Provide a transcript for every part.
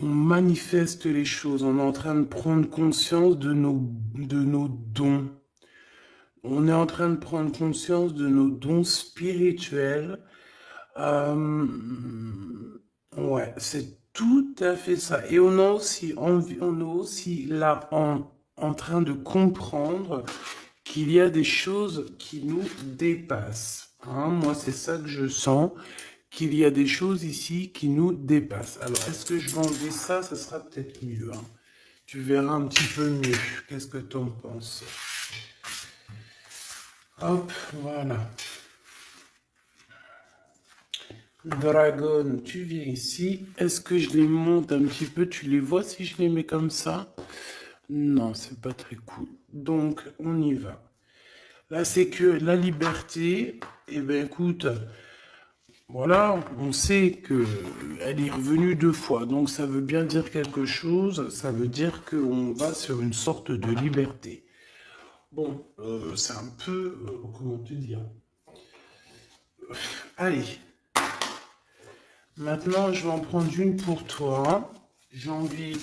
on manifeste les choses, on est en train de prendre conscience de nos dons. On est en train de prendre conscience de nos dons spirituels. Euh, ouais, c'est tout à fait ça. Et on a aussi on est aussi là en train de comprendre qu'il y a des choses qui nous dépassent. Hein, moi, c'est ça que je sens, qu'il y a des choses ici qui nous dépassent. Alors, est-ce que je vais enlever ça? Ça sera peut-être mieux. Hein. Tu verras un petit peu mieux. Qu'est-ce que tu en penses? Hop, voilà. Dragon, tu viens ici. Est-ce que je les monte un petit peu? Tu les vois si je les mets comme ça? Non, c'est pas très cool. Donc, on y va. Là, c'est que la liberté, eh ben écoute, voilà, on sait que elle est revenue 2 fois, donc ça veut bien dire quelque chose, ça veut dire qu'on va sur une sorte de liberté. Bon, c'est un peu, comment te dire? Allez, maintenant je vais en prendre une pour toi. J'ai envie,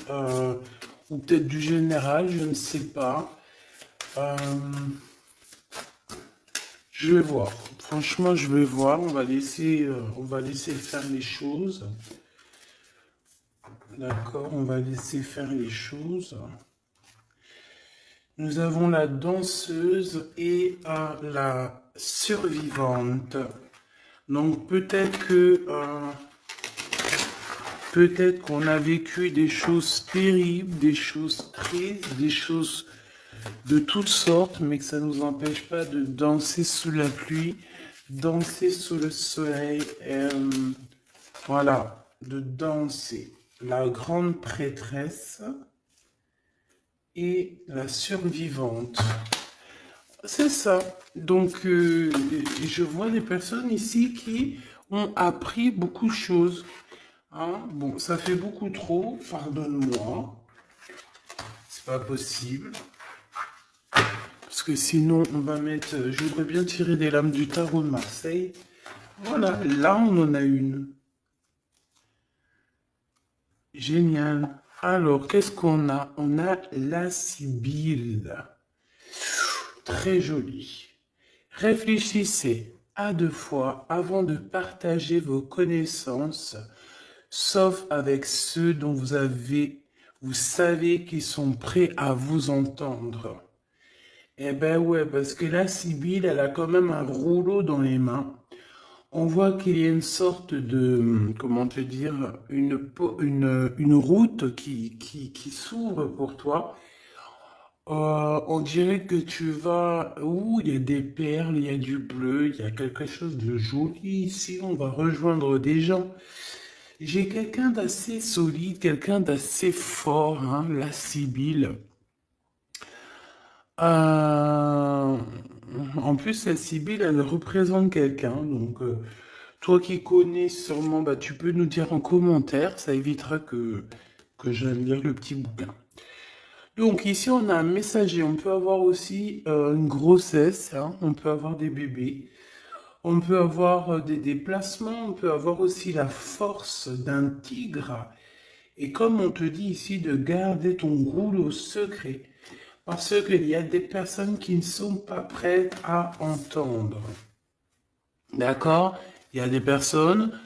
ou peut-être du général, je ne sais pas. Euh, je vais voir. Franchement, je vais voir. On va laisser faire les choses. D'accord, on va laisser faire les choses. Nous avons la danseuse et la survivante. Donc peut-être qu'on a vécu des choses terribles, des choses tristes, des choses de toutes sortes, mais que ça ne nous empêche pas de danser sous la pluie, danser sous le soleil, voilà, de danser. La grande prêtresse et la survivante. C'est ça. Donc, je vois des personnes ici qui ont appris beaucoup de choses. Hein? Bon, ça fait beaucoup trop, pardonne-moi. C'est pas possible. Parce que sinon, on va mettre... je voudrais bien tirer des lames du tarot de Marseille. Voilà, là, on en a une. Génial. Alors, qu'est-ce qu'on a? On a la Sibylle. Très jolie. Réfléchissez à 2 fois avant de partager vos connaissances, sauf avec ceux dont vous savez qu'ils sont prêts à vous entendre. Eh ben ouais, parce que la Sibylle, elle a quand même un rouleau dans les mains. On voit qu'il y a une sorte de, comment te dire, une route qui s'ouvre pour toi. On dirait que tu vas... Ouh, il y a des perles, il y a du bleu, il y a quelque chose de joli ici. On va rejoindre des gens. J'ai quelqu'un d'assez solide, quelqu'un d'assez fort, hein, la Sibylle. Euh, En plus, la Sibylle, elle représente quelqu'un. Donc, toi qui connais sûrement, bah, tu peux nous dire en commentaire. Ça évitera que j'aille lire le petit bouquin. Donc ici, on a un messager. On peut avoir aussi une grossesse, hein. On peut avoir des bébés. On peut avoir des déplacements. On peut avoir aussi la force d'un tigre. Et comme on te dit ici de garder ton rouleau secret, parce qu'il y a des personnes qui ne sont pas prêtes à entendre. D'accord? Il y a des personnes,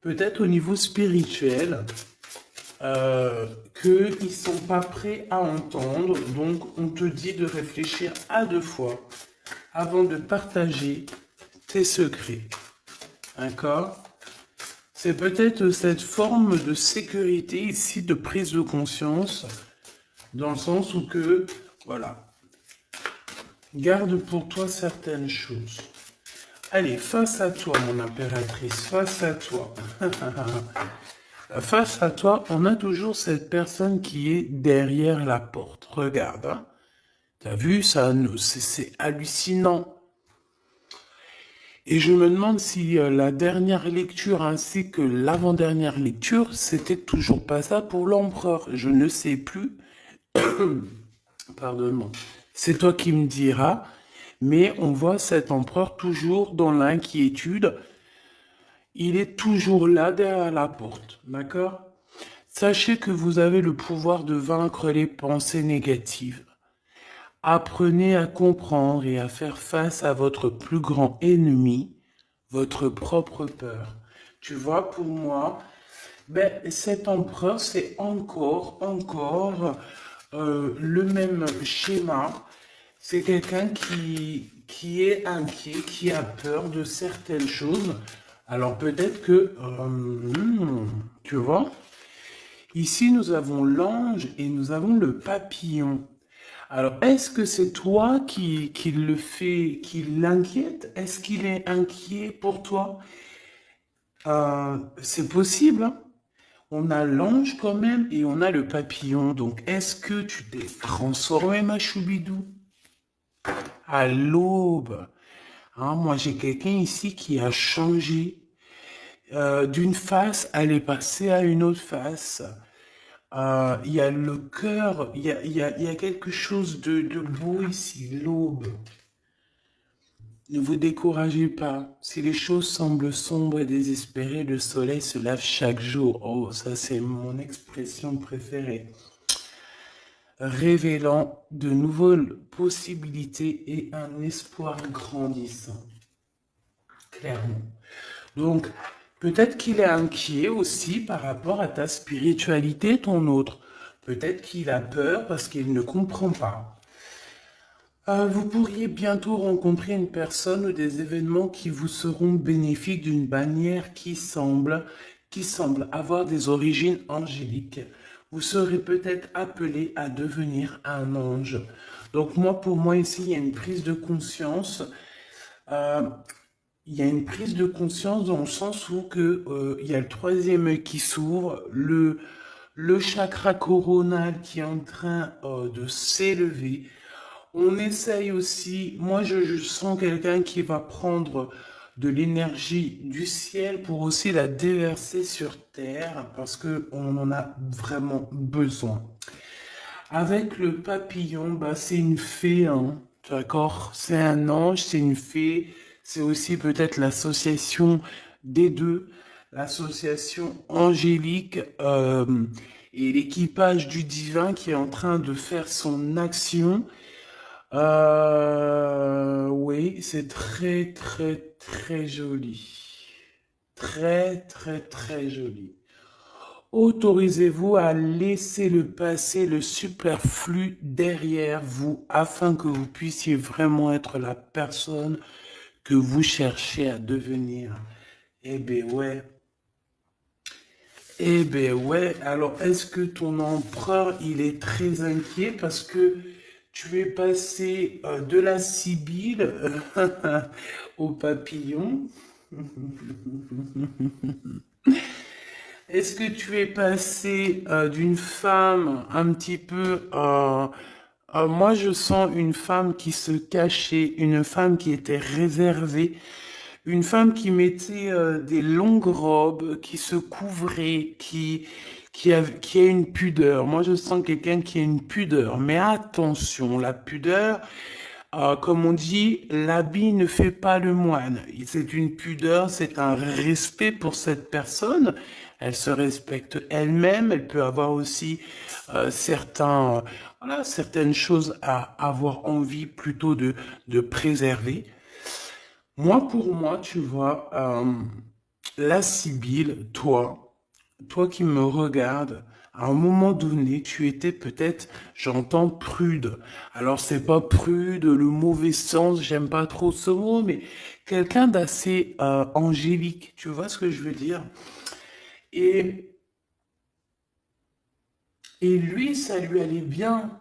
peut-être au niveau spirituel, qu'ils ne sont pas prêts à entendre. Donc, on te dit de réfléchir à 2 fois avant de partager tes secrets. D'accord? C'est peut-être cette forme de sécurité ici, de prise de conscience, dans le sens où que, voilà, garde pour toi certaines choses. Allez, face à toi, mon impératrice, face à toi. Face à toi, on a toujours cette personne qui est derrière la porte. Regarde, hein. T'as vu, ça, c'est hallucinant. Et je me demande si la dernière lecture ainsi que l'avant-dernière lecture, c'était toujours pas ça pour l'empereur. Je ne sais plus. Pardonne-moi. C'est toi qui me diras. Mais on voit cet empereur toujours dans l'inquiétude. Il est toujours là derrière la porte. D'accord? Sachez que vous avez le pouvoir de vaincre les pensées négatives. Apprenez à comprendre et à faire face à votre plus grand ennemi, votre propre peur. Tu vois, pour moi, cet empereur, c'est encore le même schéma. C'est quelqu'un qui est inquiet, qui a peur de certaines choses. Alors peut-être que, tu vois, ici nous avons l'ange et nous avons le papillon. Alors, est-ce que c'est toi qui le fait, qui l'inquiète? Est-ce qu'il est inquiet pour toi? C'est possible, hein. On a l'ange quand même et on a le papillon. Donc, est-ce que tu t'es transformé, ma choubidou? À l'aube. Hein, moi, j'ai quelqu'un ici qui a changé. D'une face, elle est passée à une autre face. Il y a le cœur, il y a quelque chose de beau ici, l'aube. Ne vous découragez pas. Si les choses semblent sombres et désespérées, le soleil se lève chaque jour. Oh, ça c'est mon expression préférée. Révélant de nouvelles possibilités et un espoir grandissant. Clairement. Donc, peut-être qu'il est inquiet aussi par rapport à ta spiritualité, ton autre. Peut-être qu'il a peur parce qu'il ne comprend pas. Vous pourriez bientôt rencontrer une personne ou des événements qui vous seront bénéfiques d'une manière qui semble avoir des origines angéliques. Vous serez peut-être appelé à devenir un ange. Donc moi, pour moi, ici, il y a une prise de conscience. Euh, il y a une prise de conscience dans le sens où il y a le troisième œil qui s'ouvre, le chakra coronal qui est en train de s'élever. On essaye aussi, moi je sens quelqu'un qui va prendre de l'énergie du ciel pour aussi la déverser sur terre parce que on en a vraiment besoin. Avec le papillon, c'est une fée, hein, d'accord? C'est un ange, c'est une fée, c'est aussi peut-être l'association des deux, l'association angélique et l'équipage du divin qui est en train de faire son action. Oui, c'est très, très, très joli. Très, très, très joli. Autorisez-vous à laisser le passé, le superflu derrière vous afin que vous puissiez vraiment être la personne que vous cherchez à devenir. Eh ben ouais. Eh ben ouais. Alors, est-ce que ton empereur, il est très inquiet parce que tu es passé de la Sibylle au papillon? Est-ce que tu es passé d'une femme un petit peu... moi, je sens une femme qui se cachait, une femme qui était réservée, une femme qui mettait des longues robes, qui se couvrait, qui a une pudeur. Moi, je sens quelqu'un qui a une pudeur. Mais attention, la pudeur, comme on dit, l'habit ne fait pas le moine. C'est une pudeur, c'est un respect pour cette personne. Elle se respecte elle-même. Elle peut avoir aussi certaines choses à avoir envie plutôt de préserver. Moi, pour moi, tu vois, la Sibylle, toi qui me regardes, à un moment donné, tu étais peut-être, j'entends prude. Alors, c'est pas prude, le mauvais sens, j'aime pas trop ce mot, mais quelqu'un d'assez angélique, tu vois ce que je veux dire? Et, et lui, ça lui allait bien,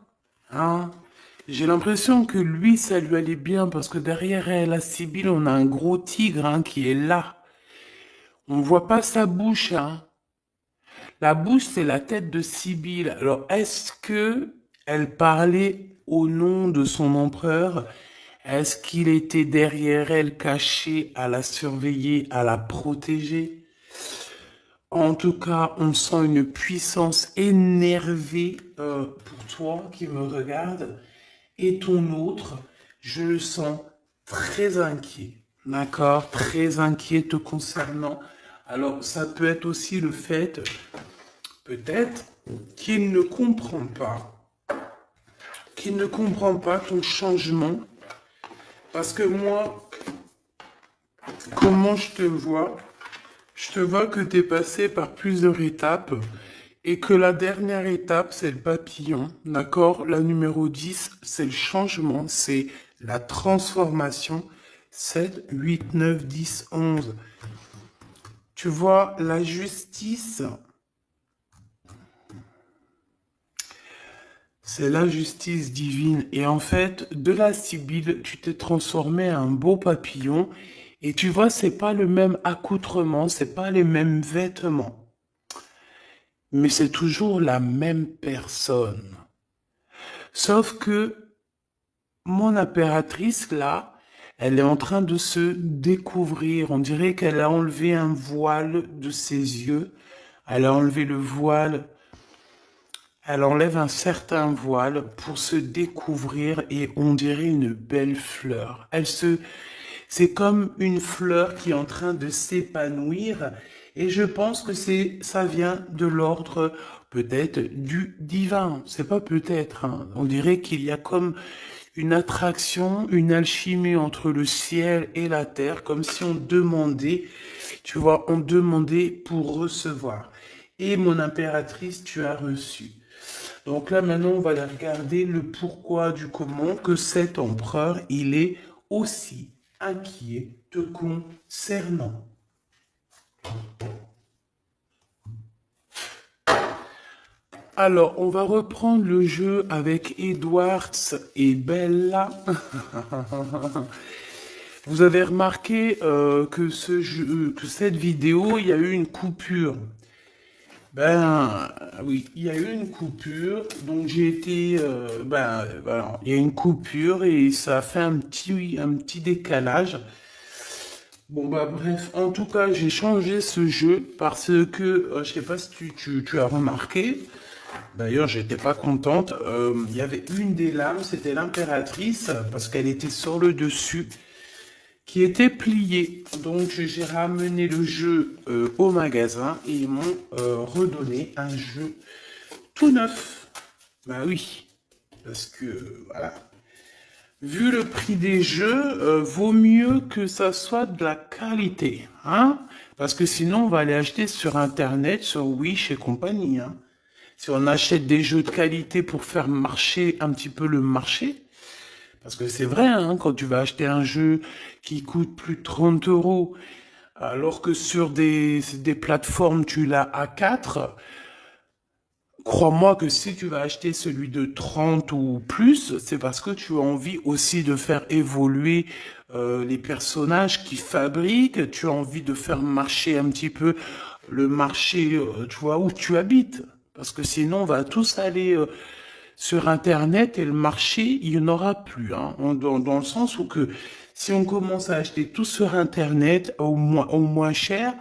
hein? J'ai l'impression que lui, ça lui allait bien parce que derrière elle, la Sibylle, on a un gros tigre hein, qui est là. On voit pas sa bouche, hein. La bouche, c'est la tête de Sibylle. Alors, est-ce que elle parlait au nom de son empereur? Est-ce qu'il était derrière elle, caché, à la surveiller, à la protéger? En tout cas, on sent une puissance énervée pour toi qui me regarde. Et ton autre, je le sens très inquiet. D'accord? Très inquiet te concernant. Alors, ça peut être aussi le fait peut-être qu'il ne comprend pas. Qu'il ne comprend pas ton changement. Parce que moi, comment je te vois? Je te vois que tu es passé par plusieurs étapes et que la dernière étape, c'est le papillon, d'accord? La numéro 10, c'est le changement, c'est la transformation. 7, 8, 9, 10, 11. Tu vois, la justice, c'est la justice divine. Et en fait, de la Sibylle, tu t'es transformé en un beau papillon. Et tu vois, c'est pas le même accoutrement, c'est pas les mêmes vêtements. Mais c'est toujours la même personne. Sauf que mon impératrice, là, elle est en train de se découvrir. On dirait qu'elle a enlevé un voile de ses yeux. Elle a enlevé le voile. Elle enlève un certain voile pour se découvrir et on dirait une belle fleur. C'est comme une fleur qui est en train de s'épanouir et je pense que ça vient de l'ordre peut-être du divin. C'est pas peut-être, hein. On dirait qu'il y a comme une attraction, une alchimie entre le ciel et la terre, comme si on demandait, tu vois, on demandait pour recevoir. Et mon impératrice, tu as reçu. Donc là, maintenant, on va aller regarder le pourquoi du comment que cet empereur, il est aussi inquiet te concernant. Alors, on va reprendre le jeu avec Edwards et Bella. Vous avez remarqué que cette vidéo, il y a eu une coupure. Ben oui, il y a eu une coupure, donc j'ai été, voilà, il y a une coupure et ça a fait un petit décalage. Bon bah bref, en tout cas j'ai changé ce jeu parce que, je sais pas si tu as remarqué, d'ailleurs j'étais pas contente, il y avait une des lames, c'était l'impératrice, parce qu'elle était sur le dessus, qui était plié. Donc j'ai ramené le jeu au magasin et ils m'ont redonné un jeu tout neuf. Bah oui, parce que voilà. Vu le prix des jeux, vaut mieux que ça soit de la qualité, hein? Parce que sinon on va aller acheter sur internet, sur Wish et compagnie, hein. Si on achète des jeux de qualité pour faire marcher un petit peu le marché, parce que c'est vrai, hein, quand tu vas acheter un jeu qui coûte plus de 30 euros, alors que sur des plateformes, tu l'as à 4, crois-moi que si tu vas acheter celui de 30 ou plus, c'est parce que tu as envie aussi de faire évoluer les personnages qui fabriquent, tu as envie de faire marcher un petit peu le marché, tu vois, où tu habites. Parce que sinon, on va tous aller sur Internet et le marché, il n'y en aura plus, hein, dans le sens où que si on commence à acheter tout sur Internet au moins cher,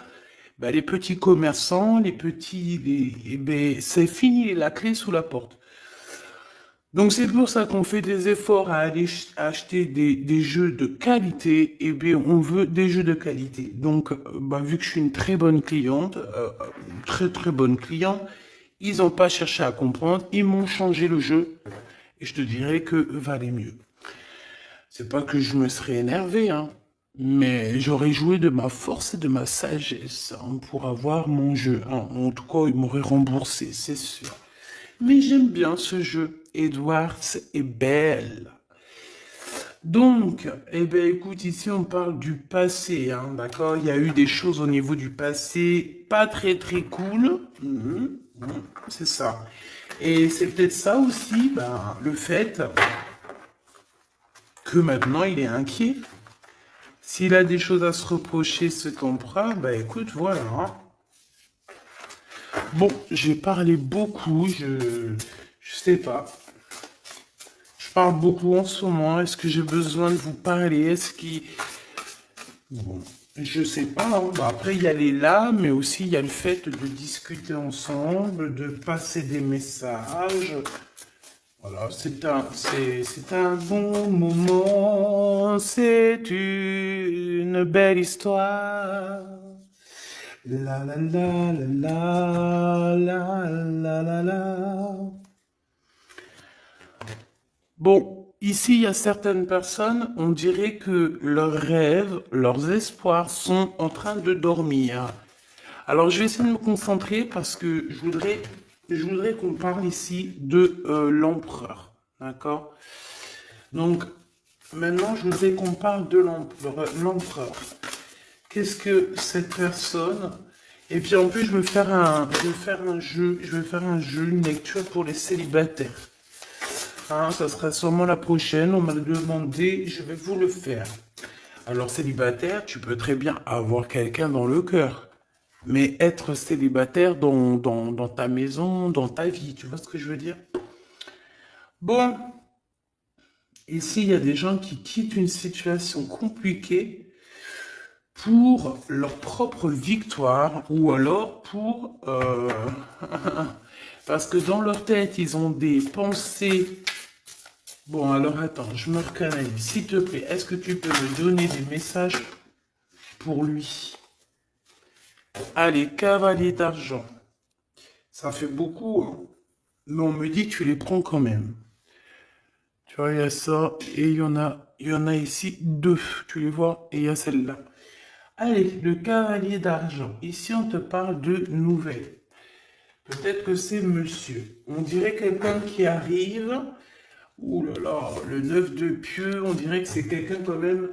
ben, les petits commerçants, eh ben, c'est fini, la clé sous la porte. Donc c'est pour ça qu'on fait des efforts à aller acheter des jeux de qualité. Et bien on veut des jeux de qualité. Donc bah, vu que je suis une très bonne cliente, très très bonne cliente, ils n'ont pas cherché à comprendre, ils m'ont changé le jeu. Et je te dirais que valait mieux. C'est pas que je me serais énervé, hein, mais j'aurais joué de ma force et de ma sagesse, hein, pour avoir mon jeu, hein. En tout cas, ils m'auraient remboursé, c'est sûr. Mais j'aime bien ce jeu. Edwards est belle. Donc, eh ben, écoute, ici on parle du passé, hein, d'accord? Il y a eu des choses au niveau du passé pas très très cool. C'est ça. Et c'est peut-être ça aussi, ben, le fait que maintenant il est inquiet. S'il a des choses à se reprocher, cet empereur, bah écoute, voilà, hein. Bon, j'ai parlé beaucoup, je sais pas. Je parle beaucoup en ce moment. Est-ce que j'ai besoin de vous parler? Est-ce qu'il... Bon, je sais pas, hein. Bah, après, il y a les là, mais aussi il y a le fait de discuter ensemble, de passer des messages. Voilà, c'est un bon moment, c'est une belle histoire. La la la la la la la la. Bon, ici, il y a certaines personnes, on dirait que leurs rêves, leurs espoirs sont en train de dormir. Alors, je vais essayer de me concentrer parce que je voudrais qu'on parle ici de l'empereur. D'accord? Donc, maintenant, je voudrais qu'on parle de l'empereur. Qu'est-ce que cette personne... Et puis en plus, je vais faire un jeu, une lecture pour les célibataires. Hein, ça sera sûrement la prochaine, on m'a demandé, je vais vous le faire. Alors célibataire, tu peux très bien avoir quelqu'un dans le cœur. Mais être célibataire dans ta maison, dans ta vie, tu vois ce que je veux dire? Bon, ici, il y a des gens qui quittent une situation compliquée pour leur propre victoire ou alors pour... parce que dans leur tête, ils ont des pensées. Bon, alors attends, je me recanalise. S'il te plaît, est-ce que tu peux me donner des messages pour lui? Allez, cavalier d'argent. Ça fait beaucoup, hein. Mais on me dit que tu les prends quand même. Tu vois, il y a ça et il y en a ici deux. Tu les vois? Et il y a celle-là. Allez, le cavalier d'argent. Ici, on te parle de nouvelles. Peut-être que c'est monsieur. On dirait quelqu'un qui arrive. Ouh là là, le 9 de pieux, on dirait que c'est quelqu'un quand même.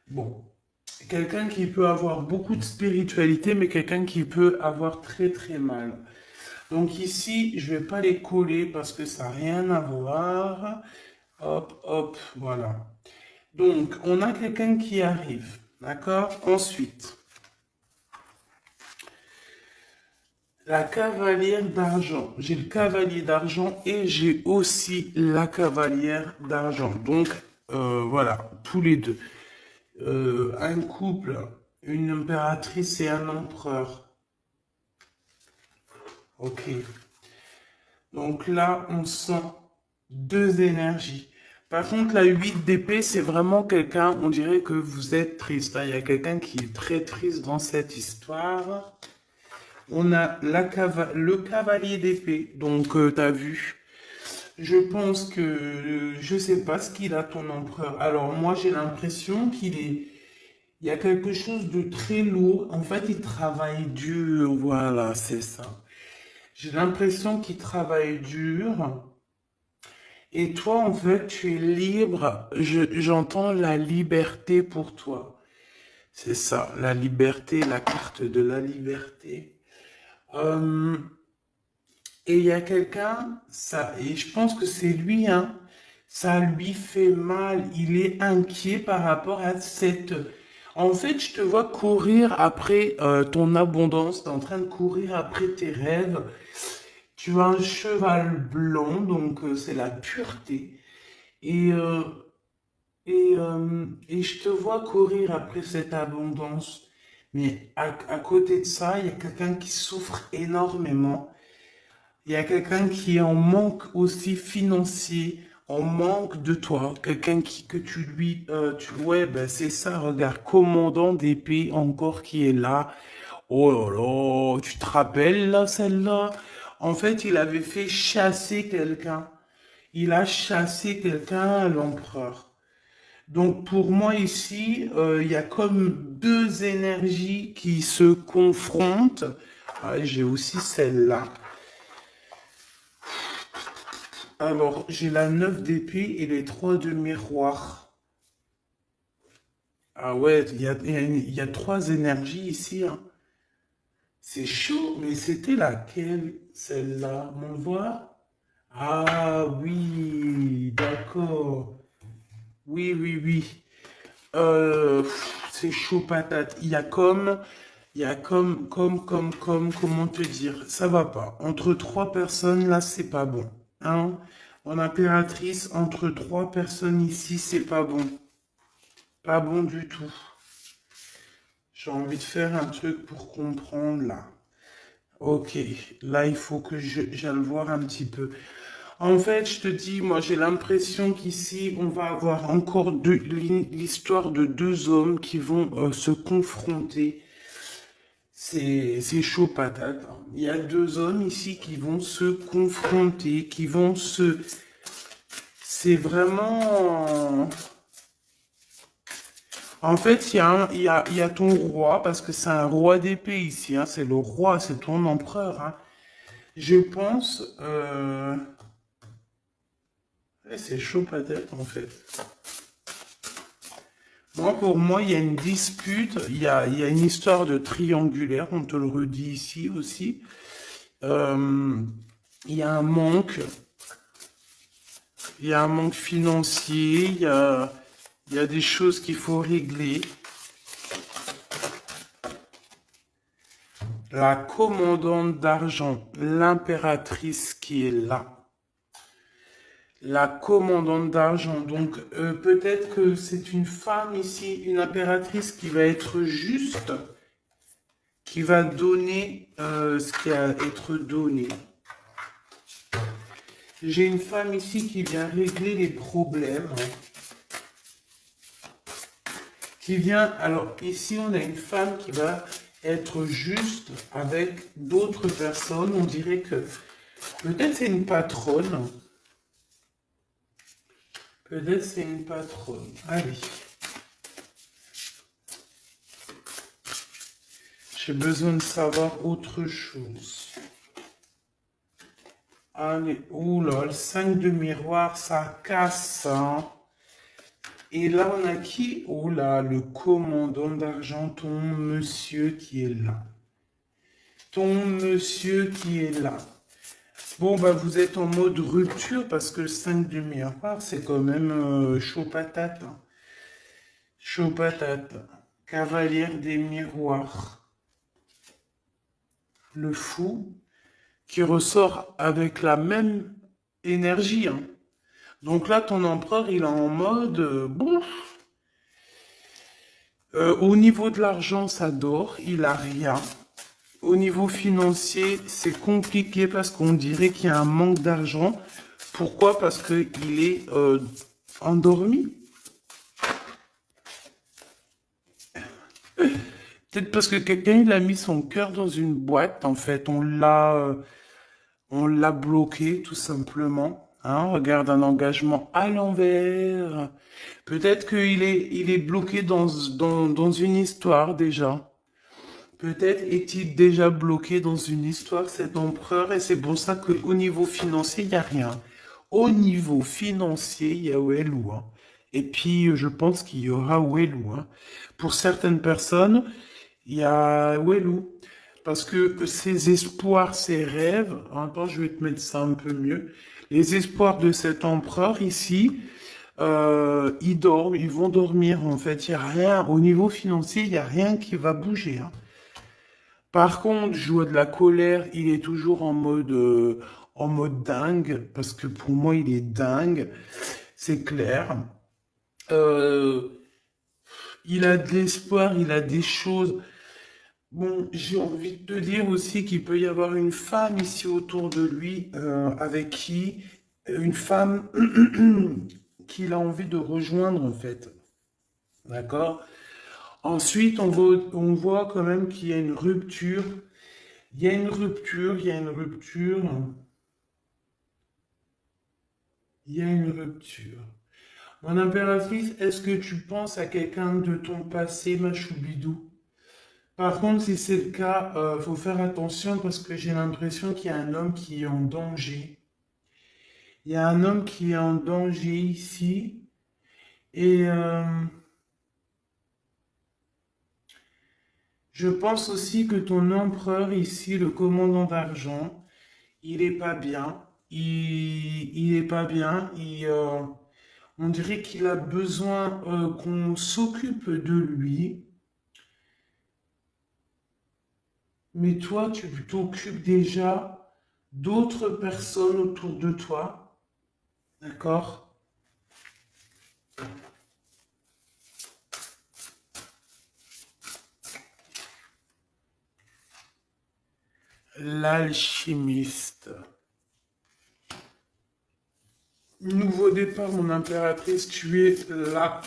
Bon, quelqu'un qui peut avoir beaucoup de spiritualité, mais quelqu'un qui peut avoir très très mal. Donc ici, je vais pas les coller parce que ça n'a rien à voir. Hop, hop, voilà. Donc, on a quelqu'un qui arrive. D'accord? Ensuite, la cavalière d'argent. J'ai le cavalier d'argent et j'ai aussi la cavalière d'argent. Donc, voilà, tous les deux. Un couple, une impératrice et un empereur. Ok. Donc là, on sent deux énergies. Par contre, la 8 d'épée, c'est vraiment quelqu'un, on dirait que vous êtes triste, hein. Il y a quelqu'un qui est très triste dans cette histoire. On a le cavalier d'épée. Donc, tu as vu. Je pense que je sais pas ce qu'il a ton empereur. Alors moi j'ai l'impression il y a quelque chose de très lourd. En fait, il travaille dur. Voilà, c'est ça. J'ai l'impression qu'il travaille dur. Et toi, en fait, tu es libre. J'entends la liberté pour toi. C'est ça, la liberté, la carte de la liberté. Euh, et il y a quelqu'un, ça, et je pense que c'est lui, hein, ça lui fait mal. Il est inquiet par rapport à cette... En fait, je te vois courir après ton abondance, tu es en train de courir après tes rêves. Tu as un cheval blanc, donc c'est la pureté. Et, euh, et je te vois courir après cette abondance. Mais à côté de ça, il y a quelqu'un qui souffre énormément. Il y a quelqu'un qui est en manque aussi financier, en manque de toi. Quelqu'un que tu lui... ouais, ben c'est ça, regarde, commandant d'épée encore qui est là. Oh là là, tu te rappelles là, celle-là? En fait, il avait fait chasser quelqu'un. Il a chassé quelqu'un, l'empereur. Donc pour moi ici, il y a comme deux énergies qui se confrontent. Ah, j'ai aussi celle-là. Alors, j'ai la 9 d'épée et les 3 de miroir. Ah ouais, il y a trois énergies ici, hein. C'est chaud, mais c'était laquelle, celle-là? On voit? Ah oui, d'accord. Oui, oui, oui. C'est chaud patate. Comment te dire? Ça va pas. Entre trois personnes, là, c'est pas bon. Hein? En impératrice, entre trois personnes ici, c'est pas bon. Pas bon du tout. J'ai envie de faire un truc pour comprendre, là. Ok, là, il faut que j'aille voir un petit peu. En fait, je te dis, moi, j'ai l'impression qu'ici, on va avoir encore l'histoire de deux hommes qui vont se confronter. C'est chaud patate, hein. Il y a deux hommes ici qui vont se confronter, qui vont se... C'est vraiment... En fait, il y a ton roi, parce que c'est un roi d'épée ici, hein. C'est le roi, c'est ton empereur, hein. Je pense... c'est chaud patate, en fait. Moi, pour moi, il y a une dispute, il y a une histoire de triangulaire, on te le redit ici aussi. Euh, il y a un manque, il y a un manque financier, il y a des choses qu'il faut régler. La commandante d'argent, l'impératrice qui est là. La commandante d'argent, donc peut-être que c'est une femme ici, une impératrice qui va être juste, qui va donner ce qui a à être donné. J'ai une femme ici qui vient régler les problèmes. Qui vient, alors ici on a une femme qui va être juste avec d'autres personnes. On dirait que peut-être c'est une patronne. Peut-être c'est une patronne. Allez. J'ai besoin de savoir autre chose. Allez, oula, le 5 de miroir, ça casse, hein. Et là, on a qui? Oula, le commandant d'argent, ton monsieur qui est là. Ton monsieur qui est là. Bon, bah, vous êtes en mode rupture parce que le 5 de miroir, c'est quand même chaud patate, hein. Chaud patate. Cavalière des miroirs. Le fou qui ressort avec la même énergie, hein. Donc là, ton empereur, il est en mode, bon, au niveau de l'argent, ça dort, il a rien. Au niveau financier, c'est compliqué parce qu'on dirait qu'il y a un manque d'argent. Pourquoi? Parce qu'il est endormi. Peut-être parce que quelqu'un, il a mis son cœur dans une boîte, en fait. On l'a bloqué, tout simplement. Hein, regarde un engagement à l'envers. Peut-être il est bloqué dans une histoire déjà. Peut-être est-il déjà bloqué dans une histoire, cet empereur, et c'est pour ça qu'au niveau financier, il n'y a rien. Au niveau financier, il y a Wellou, hein. Et puis, je pense qu'il y aura Wellou, hein. Pour certaines personnes, il y a Wellou. Parce que ses espoirs, ses rêves, attends, je vais te mettre ça un peu mieux. Les espoirs de cet empereur ici, ils dorment, ils vont dormir en fait. Il n'y a rien, au niveau financier, il n'y a rien qui va bouger, hein. Par contre, je vois de la colère, il est toujours en mode dingue, parce que pour moi, il est dingue, c'est clair. Euh, il a de l'espoir, il a des choses. Bon, j'ai envie de te dire aussi qu'il peut y avoir une femme ici autour de lui, avec qui, une femme qu'il a envie de rejoindre en fait. D'accord? Ensuite, on voit quand même qu'il y a une rupture. Il y a une rupture, il y a une rupture, il y a une rupture. Mon impératrice, est-ce que tu penses à quelqu'un de ton passé, ma choubidou? Par contre, si c'est le cas, faut faire attention parce que j'ai l'impression qu'il y a un homme qui est en danger. Il y a un homme qui est en danger ici. Et je pense aussi que ton empereur ici, le commandant d'argent, il est pas bien. Il est pas bien. On dirait qu'il a besoin qu'on s'occupe de lui. Mais toi, tu t'occupes déjà d'autres personnes autour de toi. D'accord? L'alchimiste. Nouveau départ, mon impératrice, tu es là.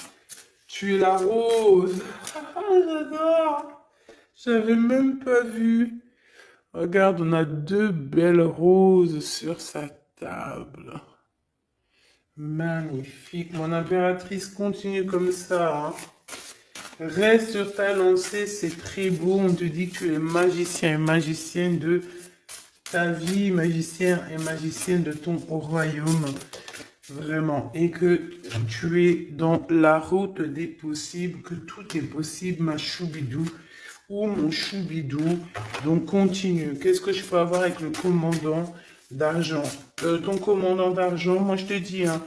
Tu es la rose. Ah, j'adore. J'avais même pas vu. Regarde, on a deux belles roses sur sa table. Magnifique. Mon impératrice, continue comme ça, hein. Reste sur ta lancée, c'est très beau. On te dit que tu es magicien et magicienne de ta vie, magicien et magicienne de ton royaume. Vraiment. Et que tu es dans la route des possibles, que tout est possible, ma choubidou ou mon choubidou. Donc continue. Qu'est-ce que je peux avoir avec le commandant d'argent? Ton commandant d'argent, moi je te dis, hein,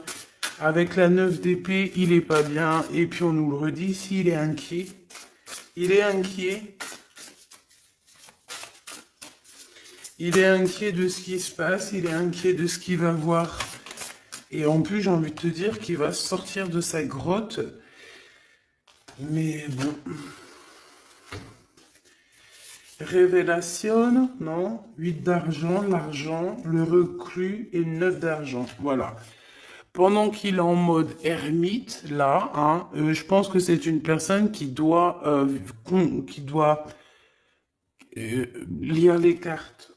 avec la 9 d'épée, il est pas bien. Et puis on nous le redit, s'il est inquiet. Il est inquiet. Il est inquiet de ce qui se passe. Il est inquiet de ce qu'il va voir. Et en plus, j'ai envie de te dire qu'il va sortir de sa grotte. Mais bon. Révélation, non? 8 d'argent, l'argent, le reclus et 9 d'argent. Voilà. Pendant qu'il est en mode ermite, là, hein, je pense que c'est une personne qui doit euh, lire les cartes,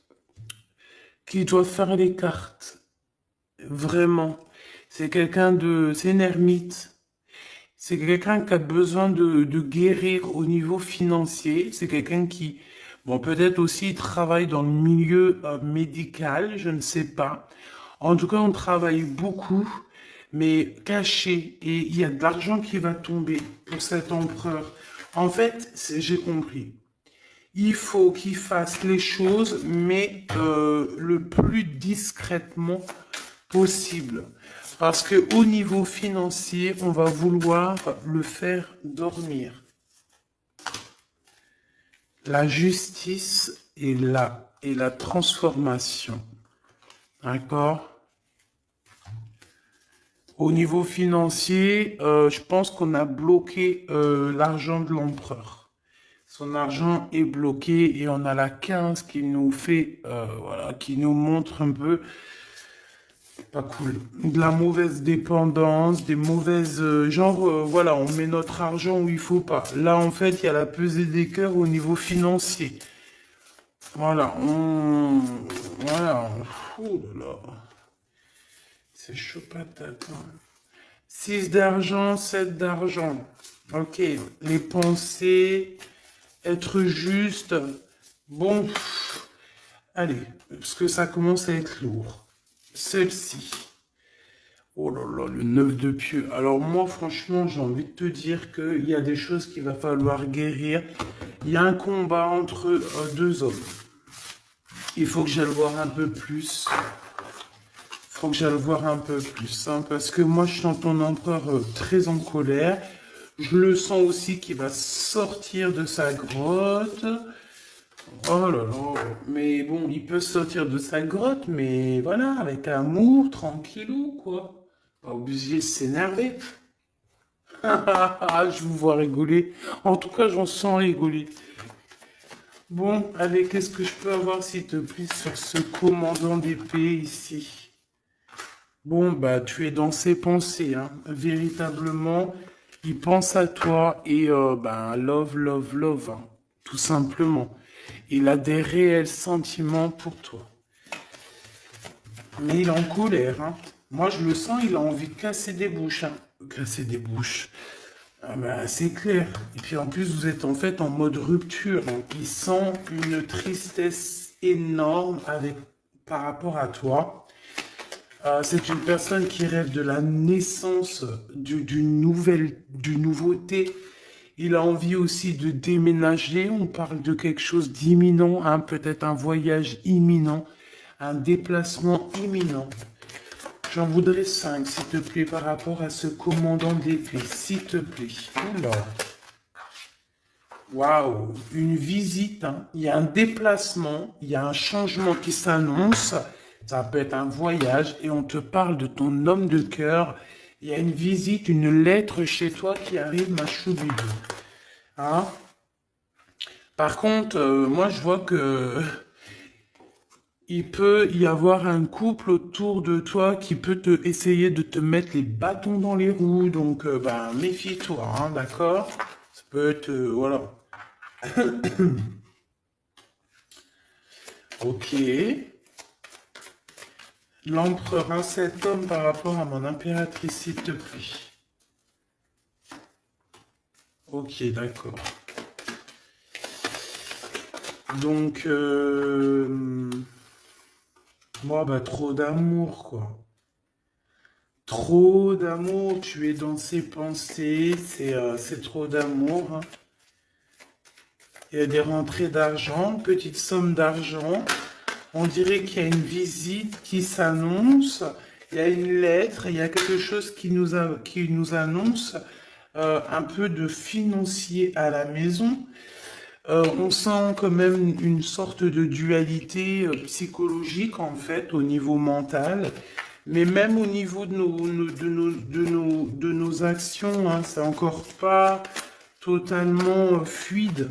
qui doit faire les cartes. Vraiment. C'est une ermite. C'est quelqu'un qui a besoin de guérir au niveau financier. C'est quelqu'un qui, bon, peut-être aussi travaille dans le milieu médical, je ne sais pas. En tout cas, on travaille beaucoup, mais caché. Et il y a de l'argent qui va tomber pour cet empereur. En fait, j'ai compris. Il faut qu'il fasse les choses, mais le plus discrètement possible. Parce que au niveau financier, on va vouloir le faire dormir. La justice et la transformation. D'accord? Au niveau financier, je pense qu'on a bloqué l'argent de l'empereur. Son argent est bloqué et on a la 15 qui nous fait, voilà, qui nous montre un peu pas cool. De la mauvaise dépendance, des mauvaises... voilà, on met notre argent où il faut pas. Là, en fait, il y a la pesée des cœurs au niveau financier. Voilà, on... Voilà, ouh là là. C'est chaud patate, hein. 6 d'argent, 7 d'argent. Ok, les pensées, être juste. Bon, allez, parce que ça commence à être lourd. Celle-ci. Oh là là, le 9 de pieux. Alors moi, franchement, j'ai envie de te dire qu'il y a des choses qu'il va falloir guérir. Il y a un combat entre deux hommes. Il faut que j'aille voir un peu plus. Il faut que j'aille voir un peu plus. Hein, parce que moi, je sens ton empereur très en colère. Je le sens aussi qu'il va sortir de sa grotte. Oh là là. Mais bon, il peut sortir de sa grotte, mais voilà, avec amour, tranquillou, quoi. Pas obligé de s'énerver. Je vous vois rigoler. En tout cas, j'en sens rigoler. Bon, allez, qu'est-ce que je peux avoir, s'il te plaît, sur ce commandant d'épée ici? Bon, bah, tu es dans ses pensées, hein. Véritablement, il pense à toi et, ben, love, love, love, hein, tout simplement. Il a des réels sentiments pour toi. Mais il est en colère, hein. Moi, je le sens, il a envie de casser des bouches, hein. Casser des bouches. Ah ben, c'est clair. Et puis en plus, vous êtes en fait en mode rupture. Donc, il sent une tristesse énorme par rapport à toi. C'est une personne qui rêve de la naissance d'une nouveauté. Il a envie aussi de déménager. On parle de quelque chose d'imminent, hein, peut-être un voyage imminent, un déplacement imminent. J'en voudrais 5, s'il te plaît, par rapport à ce commandant d'épée, s'il te plaît. Alors, waouh, une visite, hein. Il y a un déplacement, il y a un changement qui s'annonce. Ça peut être un voyage et on te parle de ton homme de cœur. Il y a une visite, une lettre chez toi qui arrive, ma choubidou. Hein? Par contre, moi, je vois que il peut y avoir un couple autour de toi qui peut essayer de te mettre les bâtons dans les roues. Donc, ben, méfie-toi, hein, d'accord? Ça peut être, voilà. Ok. L'empereur, un cet homme par rapport à mon impératrice, s'il te plaît. Ok, d'accord. Donc, moi, bah, trop d'amour, quoi. Trop d'amour, tu es dans ses pensées, c'est trop d'amour, hein. Il y a des rentrées d'argent, petite somme d'argent. On dirait qu'il y a une visite qui s'annonce, il y a une lettre, il y a quelque chose qui nous annonce un peu de financier à la maison. On sent quand même une sorte de dualité psychologique en fait au niveau mental, mais même au niveau de nos actions, hein, c'est encore pas totalement fluide.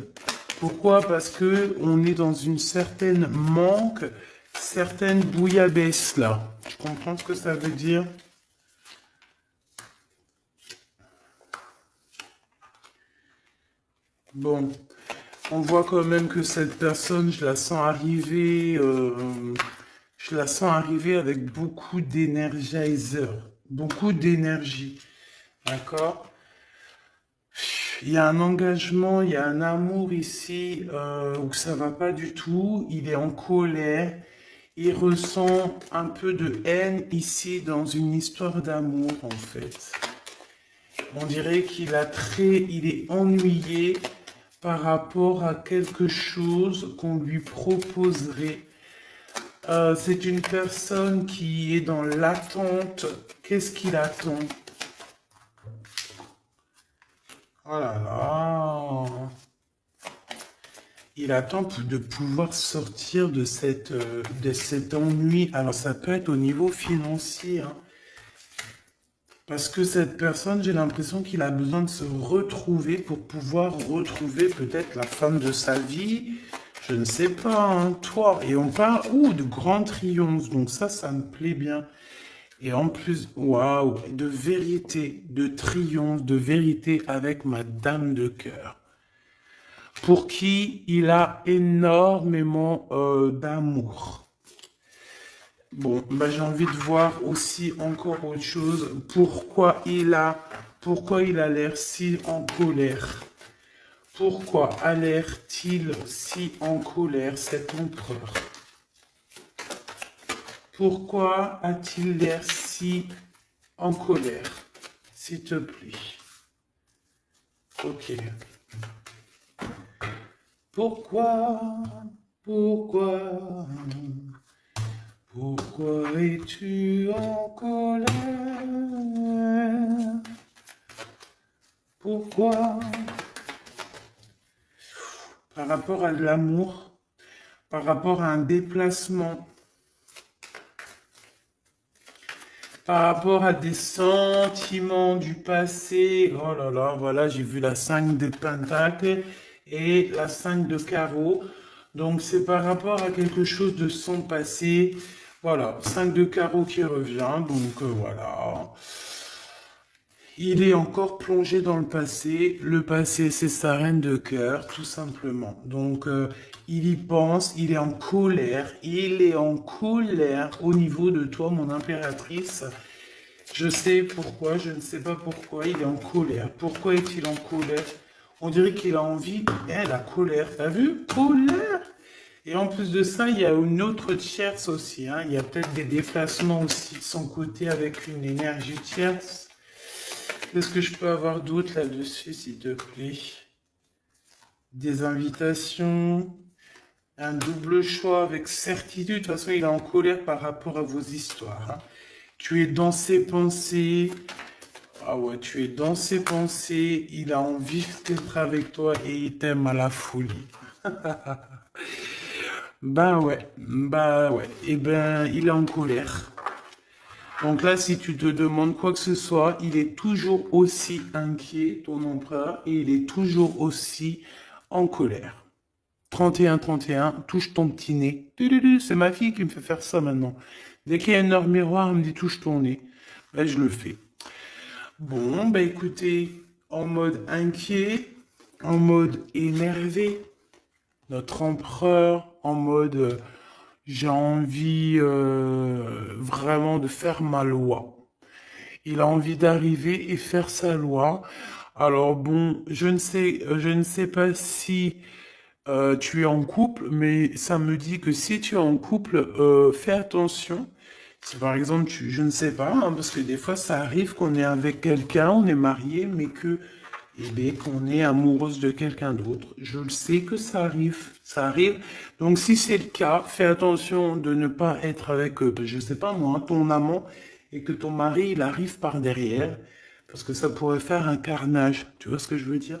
Pourquoi? Parce que on est dans une certaine manque, certaine bouillabaisse là. Tu comprends ce que ça veut dire? Bon, on voit quand même que cette personne, je la sens arriver avec beaucoup d'énergiseur, beaucoup d'énergie, d'accord? Il y a un engagement, il y a un amour ici où ça va pas du tout. Il est en colère, il ressent un peu de haine ici dans une histoire d'amour en fait. On dirait il est ennuyé par rapport à quelque chose qu'on lui proposerait. C'est une personne qui est dans l'attente. Qu'est-ce qu'il attend? Oh là là. Il attend de pouvoir sortir de cet ennui. Alors ça peut être au niveau financier, hein. Parce que cette personne, j'ai l'impression qu'il a besoin de se retrouver pour pouvoir retrouver peut-être la femme de sa vie. Je ne sais pas, hein, toi. Et on parle, de grand triomphe. Donc ça me plaît bien. Et en plus, waouh, de vérité, de triomphe, de vérité avec ma dame de cœur, pour qui il a énormément d'amour. Bon, bah, j'ai envie de voir aussi encore autre chose. Pourquoi il a l'air si en colère? Pourquoi a l'air-t-il si en colère, cet empereur? Pourquoi a-t-il l'air si en colère? S'il te plaît. Ok. Pourquoi? Pourquoi? Pourquoi es-tu en colère? Pourquoi? Par rapport à de l'amour, par rapport à un déplacement, par rapport à des sentiments du passé. Oh là là, voilà, j'ai vu la 5 de Pentacle et la 5 de Carreau. Donc c'est par rapport à quelque chose de son passé. Voilà, 5 de Carreau qui revient. Donc voilà. Il est encore plongé dans le passé. Le passé, c'est sa reine de cœur, tout simplement. Donc, il y pense, il est en colère. Il est en colère au niveau de toi, mon impératrice. Je sais pourquoi, je ne sais pas pourquoi il est en colère. Pourquoi est-il en colère? On dirait qu'il a envie. Eh, la colère, t'as vu? Colère! Et en plus de ça, il y a une autre tierce aussi, hein. Il y a peut-être des déplacements aussi de son côté avec une énergie tierce. Qu'est-ce que je peux avoir d'autre là-dessus, s'il te plaît? Des invitations, un double choix avec certitude. De toute façon, il est en colère par rapport à vos histoires, hein. Tu es dans ses pensées. Ah ouais, tu es dans ses pensées. Il a envie d'être avec toi et il t'aime à la folie. Bah ouais. Eh ben, il est en colère. Donc là, si tu te demandes quoi que ce soit, il est toujours aussi inquiet, ton empereur, et il est toujours aussi en colère. 31-31, touche ton petit nez. C'est ma fille qui me fait faire ça maintenant. Dès qu'il y a une heure miroir, elle me dit touche ton nez. Ben, je le fais. Bon, bah écoutez, en mode inquiet, en mode énervé, notre empereur, en mode j'ai envie vraiment de faire ma loi. Il a envie d'arriver et faire sa loi. Alors bon, je ne sais pas si tu es en couple, mais ça me dit que si tu es en couple, fais attention. Si par exemple, je ne sais pas, hein, parce que des fois ça arrive qu'on est avec quelqu'un, on est marié, mais que, eh bien, qu'on est amoureuse de quelqu'un d'autre. Je le sais que ça arrive. Donc si c'est le cas, fais attention de ne pas être avec, je sais pas moi, ton amant, et que ton mari, il arrive par derrière, parce que ça pourrait faire un carnage. Tu vois ce que je veux dire?